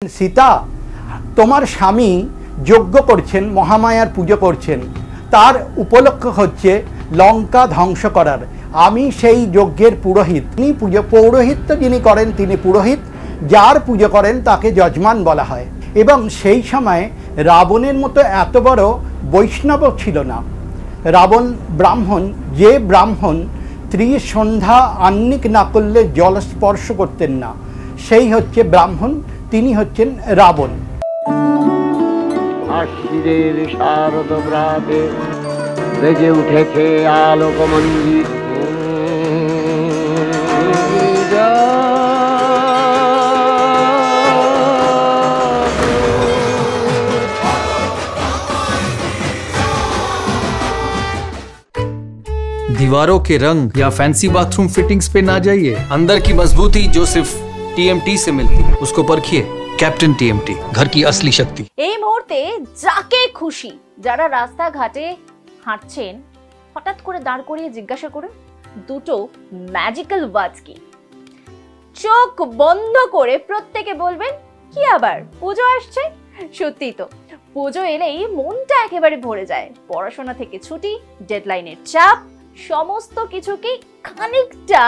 सीता তোমার স্বামী যজ্ঞ করছেন, মহামায়ার পুজো করছেন, তার উপলক্ষ হচ্ছে লঙ্কা ধ্বংস করার। আমি সেই যজ্ঞের পুরোহিত। তিনি পৌরোহিত্য যিনি করেন তিনি পুরোহিত, যার পুজো করেন তাকে যজমান বলা হয়। এবং সেই সময় রাবণের মতো এত বড় বৈষ্ণব ছিল না। রাবণ ব্রাহ্মণ, যে ব্রাহ্মণ ত্রিসন্ধ্যা আহ্নিক না করলে জল স্পর্শ করতেন না, সেই হচ্ছে ব্রাহ্মণ, তিনি হচ্ছেন রাবণ। আশ্বিরের শারদ প্রাতে বেজে উঠেছে আলোকমঞ্জিত। दीवारों के रंग या फैंसी बाथरूम फिटिंग्स पे ना जाइए। अंदर की मजबूती जो सिर्फ TMT से मिलती है, उसको परखिए। कैप्टन TMT, घर की असली शक्ति। এই মুহূর্তে যাকে খুশি যারা রাস্তাঘাটে হাঁটছেন হঠাৎ করে দাঁড় করিয়ে জিজ্ঞাসা করুন দুটো ম্যাজিক্যাল ওয়ার্ডস কি। চোখ বন্ধ করে প্রত্যেকে বলবেন কি আবার পুজো আসছে। সত্যি তো, পুজো এলেই মনটা একেবারে ভরে যায়। পড়াশোনা থেকে ছুটি, ডেডলাইনের চাপ, সমস্ত কিছুকে খানিকটা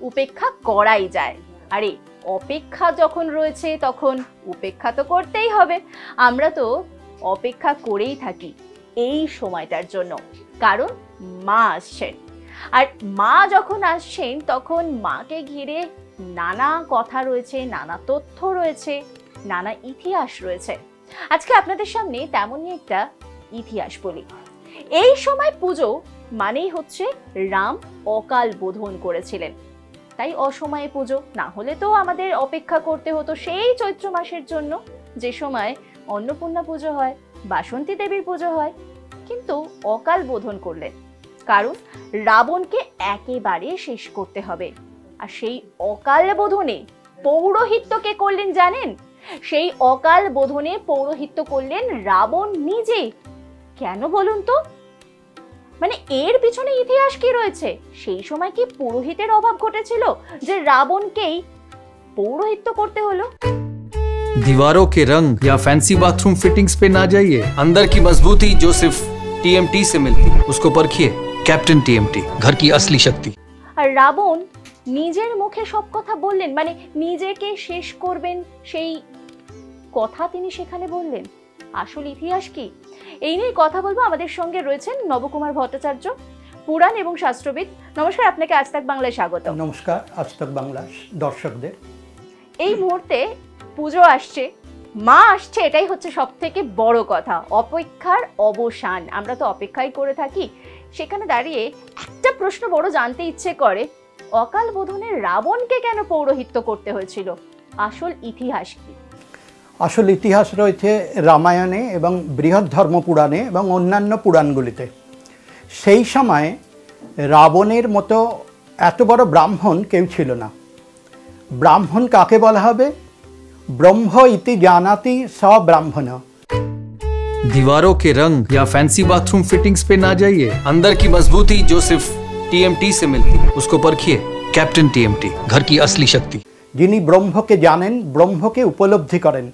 উপেক্ষা করাই যায়। আরে অপেক্ষা যখন রয়েছে তখন উপেক্ষা তো করতেই হবে। আমরা তো অপেক্ষা করেই থাকি এই সময়টার জন্য, কারণ মা আসছেন। আর মা যখন আসছেন তখন মাকে ঘিরে নানা কথা রয়েছে, নানা তথ্য রয়েছে, নানা ইতিহাস রয়েছে। আজকে আপনাদের সামনে তেমনই একটা ইতিহাস বলি। এই সময় পুজো মানেই হচ্ছে রাম অকাল বোধন করেছিলেন, তাই অসময়ে পুজো। না হলে তো আমাদের অপেক্ষা করতে হতো সেই চৈত্র মাসের জন্য, যে সময় অন্নপূর্ণা পুজো হয়, বাসন্তী দেবীর পুজো হয়। কিন্তু অকাল বোধন করলেন কারণ রাবণকে একেবারে শেষ করতে হবে। আর সেই অকাল বোধনে পৌরোহিত্য কে করলেন জানেন? সেই অকাল বোধনে পৌরোহিত্য করলেন রাবণ নিজে। কেন বলুন তো? মানে এর পিছনে ইতিহাস কি রয়েছে? সেই সময় কি পুরোহিতের অভাব ঘটেছিল যে রাবণকেই পৌরোহিত্য করতে হলো? दीवारों के रंग या फैंसी बाथरूम फिटिंग्स पे ना जाइए। अंदर की मजबूती जो सिर्फ TMT से मिलती है, उसको परखिए। कैप्टन TMT, घर की असली शक्ति। আর রাবণ নিজের মুখে সব কথা বললেন, মানে নিজেকে শেষ করবেন সেই কথা তিনি সেখানে বললেন। আসল ইতিহাস কি, এই নিয়ে কথা বলবো। আমাদের সঙ্গে রয়েছেন নবকুমার ভট্টাচার্য, পুরাণ এবং শাস্ত্রবিদ। নমস্কার, আপনাকে আজ তাক বাংলায় স্বাগত। নমস্কার আজ তাক বাংলা দর্শকদের। এই মুহূর্তে পুজো আসছে, মা আসছে, এটাই হচ্ছে সব থেকে বড় কথা। অপেক্ষার অবসান, আমরা তো অপেক্ষাই করে থাকি। সেখানে দাঁড়িয়ে একটা প্রশ্ন বড় জানতে ইচ্ছে করে, অকাল বোধনে রাবণকে কেন পৌরোহিত্য করতে হয়েছিল? আসল ইতিহাস কি? আসল ইতিহাস রয়েছে রামায়ণে এবং বৃহৎ ধর্ম পুরাণে এবং অন্যান্য পুরাণগুলিতে। সেই সময় রাবণের মতো এত বড় ব্রাহ্মণ কেউ ছিল না। ব্রাহ্মণ কাকে বলা হবে? ব্রহ্ম ইতি জানাতি স ব্রাহ্মণ। दीवारों के रंग या फैंसी बाथरूम फिटिंग्स पे ना जाइए। अंदर की मजबूती जो सिर्फ TMT से मिलती है, उसको परखिए। कैप्टन TMT, घर की असली शक्ति। যিনি ব্রহ্মকে জানেন, ব্রহ্মকে উপলব্ধি করেন।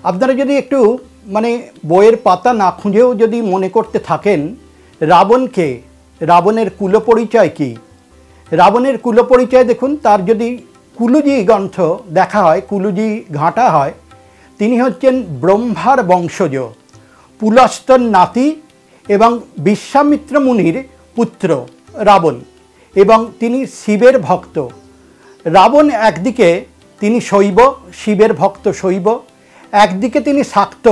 আপনারা যদি একটু মানে বইয়ের পাতা না খুঁজেও যদি মনে করতে থাকেন রাবণকে, রাবণের কুলপরিচয় কি? রাবণের কুলপরিচয় দেখুন, তার যদি কুলুজি গ্রন্থ দেখা হয়, কুলুজি ঘাঁটা হয়, তিনি হচ্ছেন ব্রহ্মার বংশজ, পুলস্তর নাতি এবং বিশ্বামিত্র মুনির পুত্র রাবণ, এবং তিনি শিবের ভক্ত। রাবণ একদিকে তিনি শৈব, শিবের ভক্ত শৈব, একদিকে তিনি শাক্ত।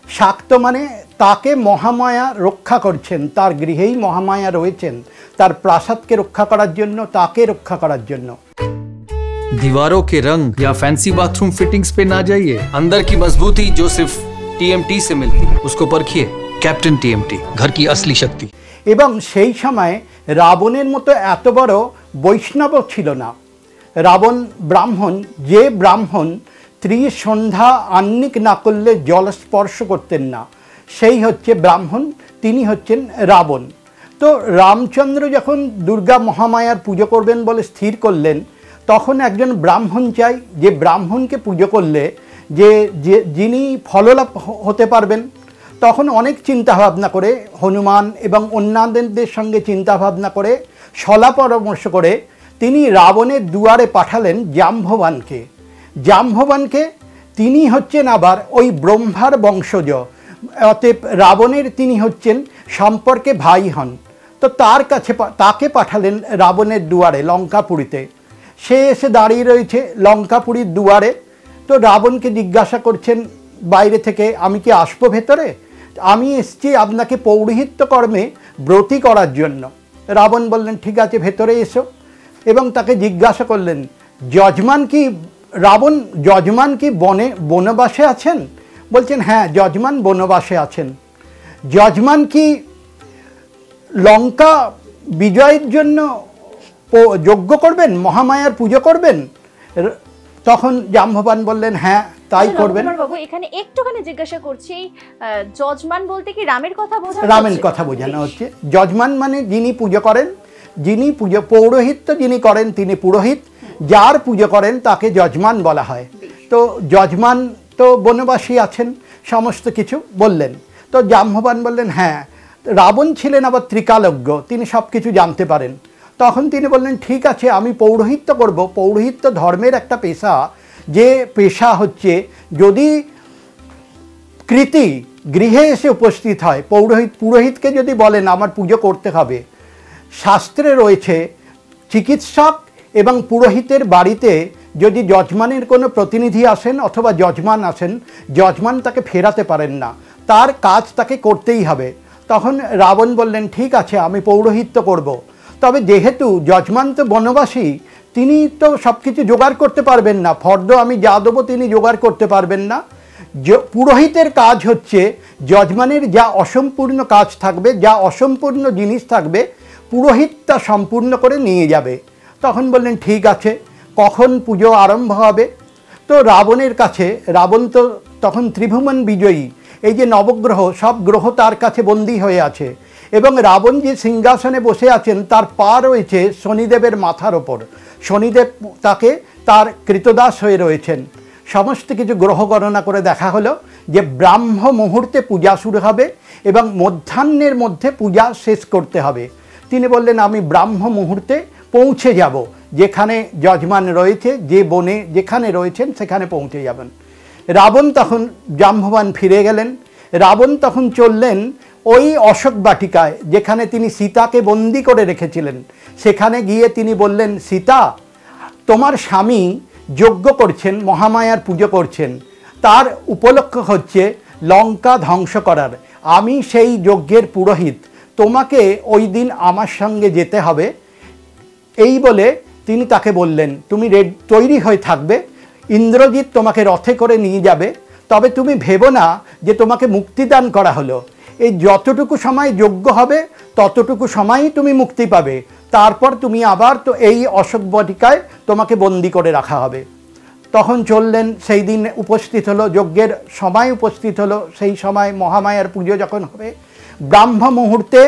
শাক্ত মানে তাকে মহামায়া রক্ষা করছেন, তার গৃহেই মহামায়া রয়েছেন, তার প্রাসাদকে রক্ষা করার জন্য, তাকে রক্ষা করার জন্য। दीवारों के रंग या फैंसी बाथरूम फिटिंग्स पे ना जाइए। अंदर की मजबूती जो सिर्फ TMT से मिलती है, उसको परखिए। कैप्टन TMT, घर की असली शक्ति। এবং সেই সময় রাবণের মতো এত বড় বৈষ্ণব ছিল না। রাবণ ব্রাহ্মণ, যে ব্রাহ্মণ ত্রিসন্ধ্যা আহ্নিক না করলে জল স্পর্শ করতেন না, সেই হচ্ছে ব্রাহ্মণ, তিনি হচ্ছেন রাবণ। তো রামচন্দ্র যখন দুর্গা মহামায়ার পুজো করবেন বলে স্থির করলেন, তখন একজন ব্রাহ্মণ চাই, যে ব্রাহ্মণকে পুজো করলে যে যিনি ফললাভ হতে পারবেন। তখন অনেক চিন্তা ভাবনা করে হনুমান এবং অন্যান্যদের সঙ্গে চিন্তা ভাবনা করে সলা পরামর্শ করে তিনি রাবণের দুয়ারে পাঠালেন জাম্ববানকে। জাম্ববানকে তিনি হচ্ছেন আবার ওই ব্রহ্মার বংশজ, অতএব রাবণের তিনি হচ্ছেন সম্পর্কে ভাই হন। তো তাকে পাঠালেন রাবণের দুয়ারে লঙ্কাপুরীতে। সে এসে দাঁড়িয়ে রয়েছে লঙ্কাপুরীর দুয়ারে। তো রাবণকে জিজ্ঞাসা করছেন বাইরে থেকে, আমি কি আসবো ভেতরে? আমি এসছি আপনাকে পৌরোহিত্য কর্মে ব্রতী করার জন্য। রাবণ বললেন ঠিক আছে, ভেতরে এসো। এবং তাকে জিজ্ঞাসা করলেন যজমান কি বনবাসে আছেন? বলছেন হ্যাঁ, যজমান বনবাসে আছেন। যজমান কি লঙ্কা বিজয়ের জন্য যজ্ঞ করবেন, মহামায়ার পুজো করবেন? তখন জাম্ববান বললেন হ্যাঁ, তাই করবেন। বাবু এখানে একটুখানি জিজ্ঞাসা করছি, যজমান বলতে কি রামের কথা বোঝানো? রামের কথা বোঝানো হচ্ছে। যজমান মানে যিনি পুজো করেন, যিনি পৌরোহিত্য যিনি করেন তিনি পুরোহিত, যার পুজো করেন তাকে যজমান বলা হয়। তো যজমান তো বনবাসী আছেন, সমস্ত কিছু বললেন। তো জাম্ববান বললেন হ্যাঁ। রাবণ ছিলেন আবার ত্রিকালজ্ঞ, তিনি সব কিছু জানতে পারেন। তখন তিনি বললেন ঠিক আছে, আমি পৌরোহিত্য করব। পৌরোহিত্য ধর্মের একটা পেশা, যে পেশা হচ্ছে যদি কৃতি গৃহে এসে উপস্থিত হয়, পুরোহিতকে যদি বলেন আমার পুজো করতে হবে, শাস্ত্রে রয়েছে চিকিৎসক এবং পুরোহিতের বাড়িতে যদি যজমানের কোনো প্রতিনিধি আসেন অথবা যজমান আসেন, যজমান তাকে ফেরাতে পারেন না, তার কাজ তাকে করতেই হবে। তখন রাবণ বললেন ঠিক আছে, আমি পৌরোহিত্য করব। তবে যেহেতু যজমান তো বনবাসী, তিনি তো সব কিছু জোগাড় করতে পারবেন না, ফর্দ আমি যা দেবো তিনি জোগাড় করতে পারবেন না। পুরোহিতের কাজ হচ্ছে যজমানের যা অসম্পূর্ণ কাজ থাকবে, যা অসম্পূর্ণ জিনিস থাকবে, পুরোহিত তা সম্পূর্ণ করে নিয়ে যাবে। তখন বললেন ঠিক আছে, কখন পুজো আরম্ভ হবে? তো রাবণের কাছে, রাবণ তো তখন ত্রিভুবন বিজয়ী, এই যে নবগ্রহ, সব গ্রহ তার কাছে বন্দী হয়ে আছে এবং রাবণ যে সিংহাসনে বসে আছেন তার পা রয়েছে শনিদেবের মাথার ওপর। শনিদেব তাকে তার কৃতদাস হয়ে রয়েছেন। সমস্ত কিছু গ্রহ গণনা করে দেখা হলো যে ব্রাহ্ম মুহূর্তে পূজা শুরু হবে এবং মধ্যাহ্নের মধ্যে পূজা শেষ করতে হবে। তিনি বললেন আমি ব্রাহ্ম মুহূর্তে পৌঁছে যাব, যেখানে যজমান রয়েছে, যে বনে যেখানে রয়েছেন সেখানে পৌঁছে যাবেন। রাবণ তখন, জাম্ববান ফিরে গেলেন। রাবণ তখন চললেন ওই অশোক বাটিকায়, যেখানে তিনি সীতাকে বন্দি করে রেখেছিলেন। সেখানে গিয়ে তিনি বললেন, সীতা, তোমার স্বামী যজ্ঞ করছেন, মহামায়ার পুজো করছেন, তার উপলক্ষ হচ্ছে লঙ্কা ধ্বংস করার। আমি সেই যজ্ঞের পুরোহিত, তোমাকে ওই দিন আমার সঙ্গে যেতে হবে। এই বলে তিনি তাকে বললেন তুমি তৈরি হয়ে থাকবে, ইন্দ্রজিৎ তোমাকে রথে করে নিয়ে যাবে। তবে তুমি ভেবো না যে তোমাকে মুক্তিদান করা হলো, এই যতটুকু সময় যজ্ঞ হবে ততটুকু সময়ই তুমি মুক্তি পাবে, তারপর তুমি আবার তো এই অশোক বাটিকায় তোমাকে বন্দি করে রাখা হবে। তখন চললেন, সেই দিন উপস্থিত হলো, যজ্ঞের সময় উপস্থিত হলো। সেই সময় মহামায়ার পুজো যখন হবে, ব্রাহ্ম মুহূর্তে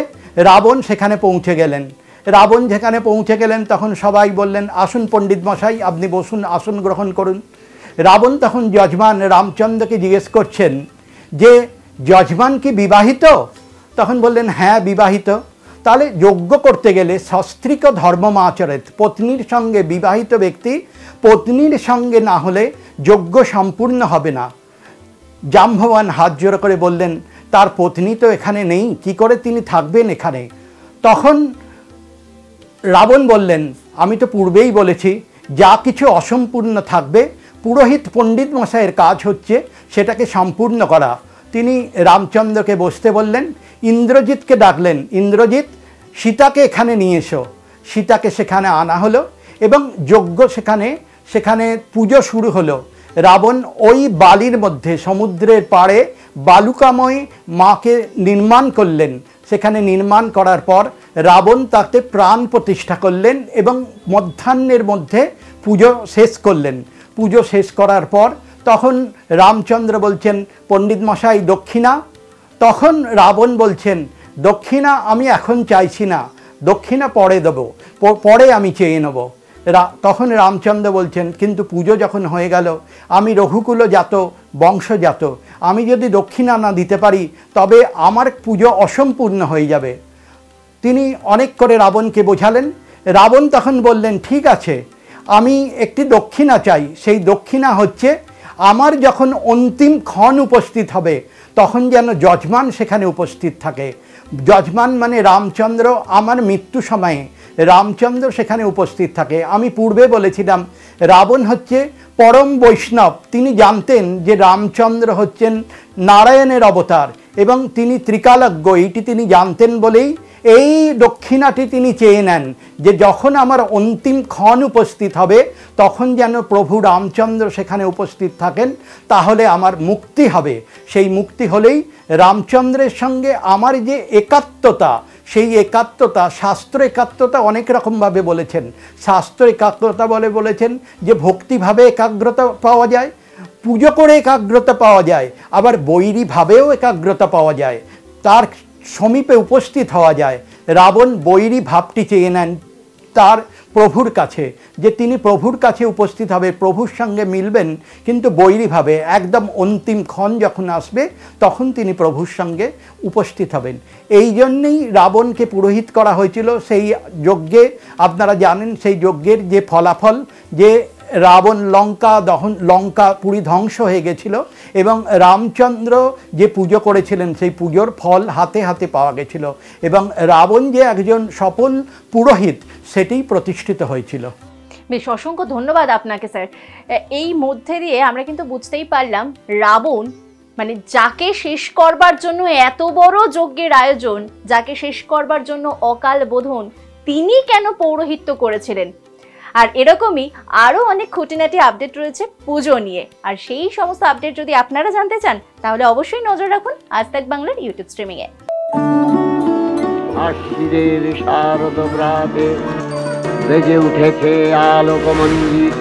রাবণ সেখানে পৌঁছে গেলেন। রাবণ যেখানে পৌঁছে গেলেন তখন সবাই বললেন, আসুন পণ্ডিত মশাই, আপনি বসুন, আসন গ্রহণ করুন। রাবণ তখন যজমান রামচন্দ্রকে জিজ্ঞেস করছেন যে যজমান কি বিবাহিত? তখন বললেন হ্যাঁ বিবাহিত। তাহলে যজ্ঞ করতে গেলে সস্ত্রীক ধর্ম আচরেত, পত্নীর সঙ্গে বিবাহিত ব্যক্তি পত্নীর সঙ্গে না হলে যজ্ঞ সম্পূর্ণ হবে না। জাম্ববান হাত জোড় করে বললেন তার পত্নী তো এখানে নেই, কি করে তিনি থাকবেন এখানে? তখন রাবণ বললেন আমি তো পূর্বেই বলেছি, যা কিছু অসম্পূর্ণ থাকবে পুরোহিত পণ্ডিত মশাইয়ের কাজ হচ্ছে সেটাকে সম্পূর্ণ করা। তিনি রামচন্দ্রকে বসতে বললেন, ইন্দ্রজিৎকে ডাকলেন, ইন্দ্রজিৎ সীতাকে এখানে নিয়ে এসো। সীতাকে সেখানে আনা হলো এবং যজ্ঞ সেখানে পুজো শুরু হলো। রাবণ ওই বালির মধ্যে সমুদ্রের পাড়ে বালুকাময় মাকে নির্মাণ করলেন। সেখানে নির্মাণ করার পর রাবণ তাতে প্রাণ প্রতিষ্ঠা করলেন এবং মধ্যাহ্নের মধ্যে পুজো শেষ করলেন। পুজো শেষ করার পর তখন রামচন্দ্র বলছেন, পণ্ডিত মশাই দক্ষিণা। তখন রাবণ বলছেন, দক্ষিণা আমি এখন চাইছি না, দক্ষিণা পরে দেবো, পরে আমি চেয়ে নেব। তখন রামচন্দ্র বলছেন, কিন্তু পুজো যখন হয়ে গেল, আমি রঘুকুলজাত বংশজাত, আমি যদি দক্ষিণা না দিতে পারি তবে আমার পুজো অসম্পূর্ণ হয়ে যাবে। তিনি অনেক করে রাবণকে বোঝালেন। রাবণ তখন বললেন, ঠিক আছে, আমি একটি দক্ষিণা চাই। সেই দক্ষিণা হচ্ছে, আমার যখন অন্তিম ক্ষণ উপস্থিত হবে তখন যেন যজমান সেখানে উপস্থিত থাকে। যজমান মানে রামচন্দ্র, আমার মৃত্যু সময়ে রামচন্দ্র সেখানে উপস্থিত থাকে। আমি পূর্বে বলেছিলাম রাবণ হচ্ছে পরম বৈষ্ণব। তিনি জানতেন যে রামচন্দ্র হচ্ছেন নারায়ণের অবতার এবং তিনি ত্রিকালজ্ঞ, এইটি তিনি জানতেন বলেই এই দক্ষিণাটি তিনি চেয়ে নেন যে যখন আমার অন্তিম ক্ষণ উপস্থিত হবে তখন যেন প্রভু রামচন্দ্র সেখানে উপস্থিত থাকেন, তাহলে আমার মুক্তি হবে। সেই মুক্তি হলেই রামচন্দ্রের সঙ্গে আমার যে একাত্মতা, সেই একাত্মতা, শাস্ত্র একাত্মতা অনেক রকমভাবে বলেছেন। শাস্ত্র একাগ্রতা বলেছেন যে ভক্তিভাবে একাগ্রতা পাওয়া যায়, পুজো করে একাগ্রতা পাওয়া যায়, আবার বৈরীভাবেও একাগ্রতা পাওয়া যায়, তার সমীপে উপস্থিত হওয়া যায়। রাবণ বৈরী ভাবটি চেয়ে নেন তার প্রভুর কাছে, যে তিনি প্রভুর কাছে উপস্থিত হবে, প্রভুর সঙ্গে মিলবেন, কিন্তু বৈরীভাবে। একদম অন্তিম ক্ষণ যখন আসবে তখন তিনি প্রভুর সঙ্গে উপস্থিত হবেন। এই জন্যেই রাবণকে পুরোহিত করা হয়েছিল। সেই যজ্ঞে আপনারা জানেন, সেই যজ্ঞের যে ফলাফল, যে রাবণ লঙ্কা পুরী ধ্বংস হয়ে গেছিল এবং রামচন্দ্র যে পুজো করেছিলেন সেই পুজোর ফল হাতে হাতে পাওয়া গেছিল এবং রাবণ যে একজন সফল পুরোহিত সেটিই প্রতিষ্ঠিত হয়েছিল। বেশ, অসংখ্য ধন্যবাদ আপনাকে স্যার। এই মধ্যে দিয়ে আমরা কিন্তু বুঝতেই পারলাম রাবণ মানে যাকে শেষ করবার জন্য এত বড় যজ্ঞের আয়োজন, যাকে শেষ করবার জন্য অকাল বোধন, তিনি কেন পৌরোহিত্য করেছিলেন। আর এরকমই আরও অনেক খুঁটিনাটি আপডেট রয়েছে পুজো নিয়ে। আর সেই সমস্ত আপডেট যদি আপনারা জানতে চান তাহলে অবশ্যই নজর রাখুন আজ তাক বাংলার ইউটিউব স্ট্রিমিংয়ে। আশ্বিনের শারদ প্রাতে বেজে উঠেছে আলোকমঞ্জিত।